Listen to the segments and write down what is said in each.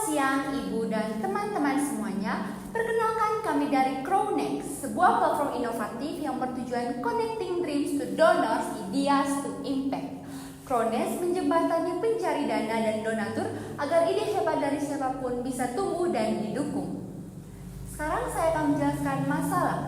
siang Ibu dan teman-teman semuanya. Perkenalkan kami dari Crownext, sebuah platform inovatif yang bertujuan connecting dreams to donors, ideas to impact. Crownext menjembatani pencari dana dan donatur agar ide hebat dari siapapun bisa tumbuh dan didukung. Sekarang saya akan menjelaskan masalah.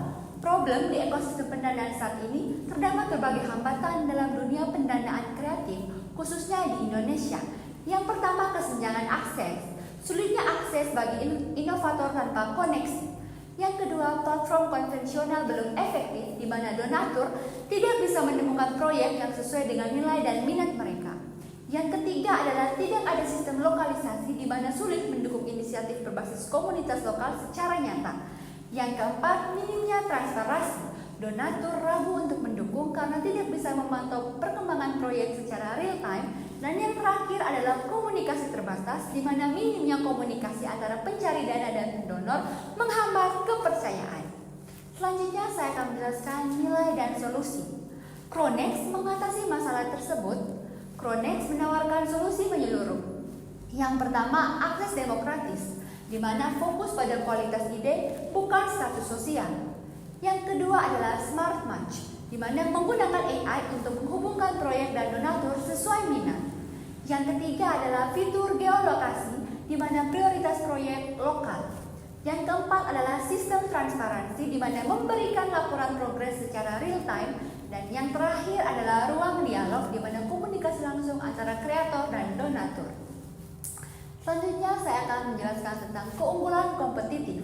Problem di ekosistem pendanaan saat ini terdapat berbagai hambatan dalam dunia pendanaan kreatif, khususnya di Indonesia. Yang pertama, kesenjangan akses. Sulitnya akses bagi inovator tanpa koneksi. Yang kedua, platform konvensional belum efektif di mana donatur tidak bisa menemukan proyek yang sesuai dengan nilai dan minat mereka. Yang ketiga adalah tidak ada sistem lokalisasi di mana sulit mendukung inisiatif berbasis komunitas lokal secara nyata. Yang keempat, minimnya transparansi. Donatur ragu untuk mendukung karena tidak bisa memantau perkembangan proyek secara real time. Dan yang terakhir adalah komunikasi terbatas, di mana minimnya komunikasi antara pencari dana dan pendonor menghambat kepercayaan. Selanjutnya saya akan menjelaskan nilai dan solusi. Crownext mengatasi masalah tersebut. Crownext menawarkan solusi menyeluruh. Yang pertama, akses demokratis, di mana fokus pada kualitas ide bukan status sosial. Yang kedua adalah Smart Match, di mana menggunakan AI untuk menghubungkan proyek dan donatur sesuai minat. Yang ketiga adalah fitur geolokasi, di mana prioritas proyek lokal. Yang keempat adalah sistem transparansi, di mana memberikan laporan progres secara real time. Dan yang terakhir adalah ruang dialog, di mana komunikasi langsung antara kreator dan donatur. Selanjutnya saya akan menjelaskan tentang keunggulan kompetitif.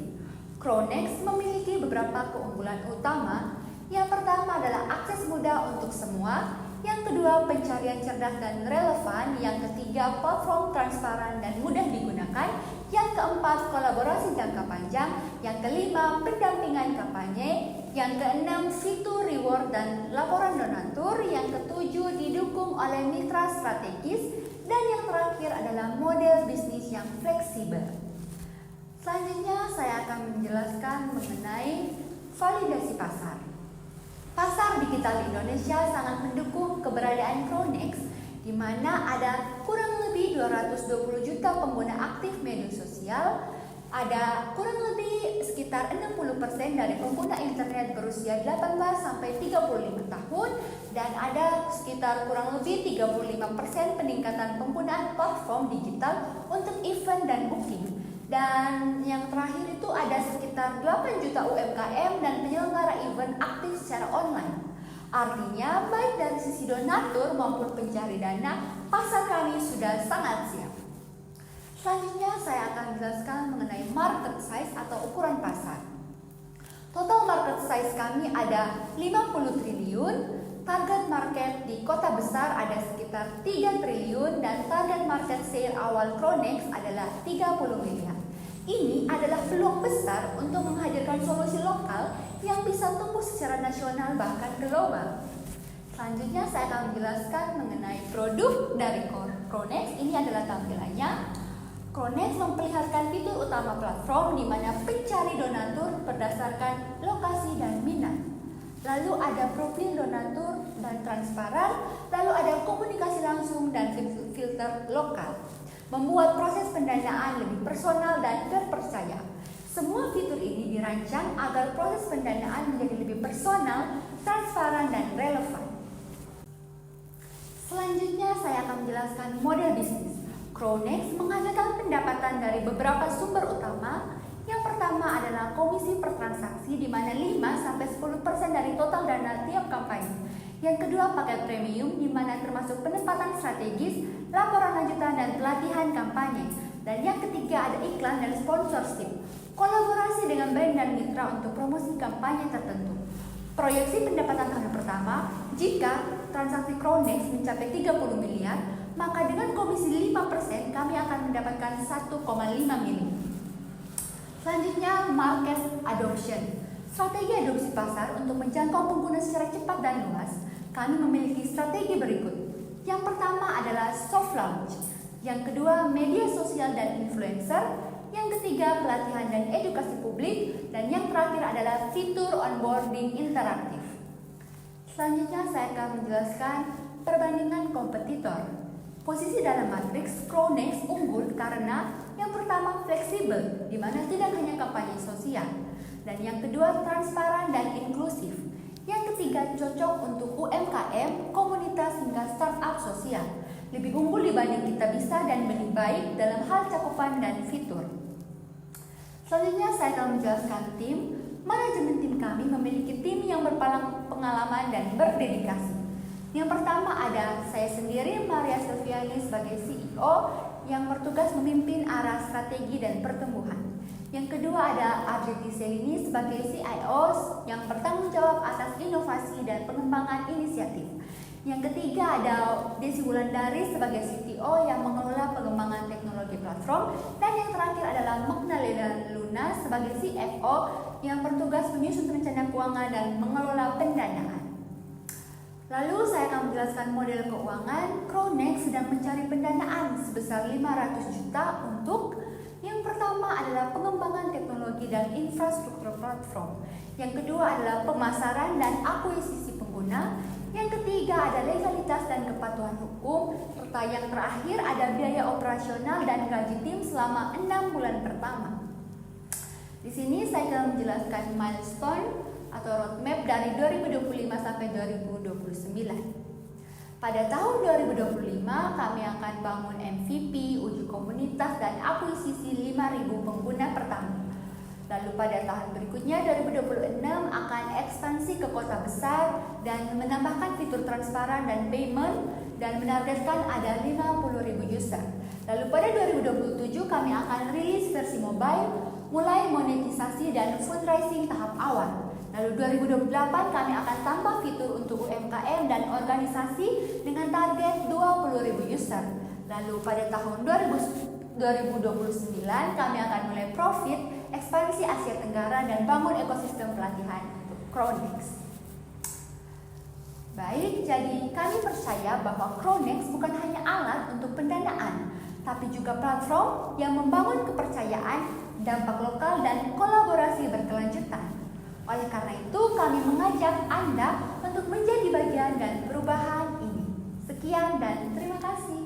Crownext memiliki beberapa keunggulan utama. Yang pertama adalah akses mudah untuk semua. Yang kedua, pencarian cerdas dan relevan. Yang ketiga, platform transparan dan mudah digunakan. Yang keempat, kolaborasi jangka panjang. Yang kelima, pendampingan kampanye. Yang keenam, fitur reward dan laporan donatur. Yang ketujuh, didukung oleh mitra strategis. Dan yang terakhir adalah model bisnis yang fleksibel. Selanjutnya saya akan menjelaskan mengenai validasi pasar. Pasar digital di Indonesia sangat mendukung keberadaan Crownext, di mana ada kurang lebih 220 juta pengguna aktif media sosial, ada kurang lebih sekitar 60% dari pengguna internet berusia 18 sampai 35 tahun, dan ada sekitar kurang lebih 35% peningkatan penggunaan platform digital untuk event dan booking. Dan yang terakhir itu ada sekitar 8 juta UMKM dan penyelenggara event aktif secara online. Artinya baik dari sisi donatur maupun pencari dana, pasar kami sudah sangat siap. Selanjutnya saya akan menjelaskan mengenai market size atau ukuran pasar. Total market size kami ada 50 triliun, target market di kota besar ada sekitar 3 triliun, dan target market share awal Crownext adalah 30 miliar. Ini adalah peluang besar untuk menghadirkan solusi lokal yang bisa tumbuh secara nasional bahkan global. Selanjutnya saya akan menjelaskan mengenai produk dari Crownext. Ini adalah tampilannya. Crownext memperlihatkan fitur utama platform di mana pencari donatur berdasarkan lokasi dan minat. Lalu ada profil donatur dan transparan, lalu ada komunikasi langsung dan filter lokal. Membuat proses pendanaan lebih personal dan terpercaya. Semua fitur ini dirancang agar proses pendanaan menjadi lebih personal, transparan, dan relevan. Selanjutnya saya akan menjelaskan model bisnis. Crownext menghasilkan pendapatan dari beberapa sumber utama. Yang pertama adalah komisi per transaksi, di mana 5-10% dari total dana tiap kampanye. Yang kedua, paket premium, di mana termasuk penempatan strategis, laporan lanjutan, dan pelatihan kampanye. Dan yang ketiga ada iklan dan sponsorship, kolaborasi dengan brand dan mitra untuk promosi kampanye tertentu. Proyeksi pendapatan tahun pertama, jika transaksi Crownext mencapai 30 miliar, maka dengan komisi 5% kami akan mendapatkan 1,5 miliar. Selanjutnya, market adoption. Strategi adopsi pasar untuk menjangkau pengguna secara cepat dan luas. Kami memiliki strategi berikut. Yang pertama adalah soft launch. Yang kedua, media sosial dan influencer. Yang ketiga, pelatihan dan edukasi publik. Dan yang terakhir adalah fitur onboarding interaktif. Selanjutnya saya akan menjelaskan perbandingan kompetitor. Posisi dalam matriks, Crownex unggul karena yang pertama fleksibel, di mana tidak hanya kampanye sosial, dan yang kedua transparan dan inklusif. Yang ketiga cocok untuk UMKM, komunitas hingga startup sosial. Lebih unggul dibanding Kitabisa dan Benih Baik dalam hal cakupan dan fitur. Selanjutnya saya akan menjelaskan tim. Manajemen tim kami memiliki tim yang berpengalaman dan berdedikasi. Yang pertama ada saya sendiri, Maria Silviani, sebagai CEO yang bertugas memimpin arah strategi dan pertumbuhan. Yang kedua ada Arjeti Selini sebagai CIO yang bertanggung jawab atas inovasi dan pengembangan inisiatif. Yang ketiga ada Desi Wulandari sebagai CTO yang mengelola pengembangan teknologi platform. Dan yang terakhir adalah Magdalena Luna sebagai CFO yang bertugas menyusun rencana keuangan dan mengelola pendanaan. Lalu saya akan menjelaskan model keuangan. Crownex sedang mencari pendanaan sebesar 500 juta untuk yang pertama adalah pengembangan teknologi dan infrastruktur platform. Yang kedua adalah pemasaran dan akuisisi pengguna. Yang ketiga ada legalitas dan kepatuhan hukum. Serta yang terakhir ada biaya operasional dan gaji tim selama 6 bulan pertama. Di sini saya akan menjelaskan milestone atau roadmap dari 2025 sampai 2029. Pada tahun 2025 kami akan bangun MVP, uji komunitas dan akuisisi 5.000 pengguna per tahun. Lalu pada tahun berikutnya 2026 akan ekspansi ke kota besar dan menambahkan fitur transparan dan payment dan menargetkan ada 50.000 user. Lalu pada 2027 kami akan rilis versi mobile, mulai monetisasi dan fundraising tahap awal. Lalu 2028 kami akan tambah fitur untuk UMKM dan organisasi dengan target 20.000 user. Lalu pada tahun 2029 kami akan mulai profit, ekspansi Asia Tenggara dan bangun ekosistem pelatihan untuk Crownex. Baik, jadi kami percaya bahwa Crownex bukan hanya alat untuk pendanaan, tapi juga platform yang membangun kepercayaan, dampak lokal dan kolaborasi berkelanjutan. Oleh karena itu, kami mengajak Anda untuk menjadi bagian dan perubahan ini. Sekian dan terima kasih.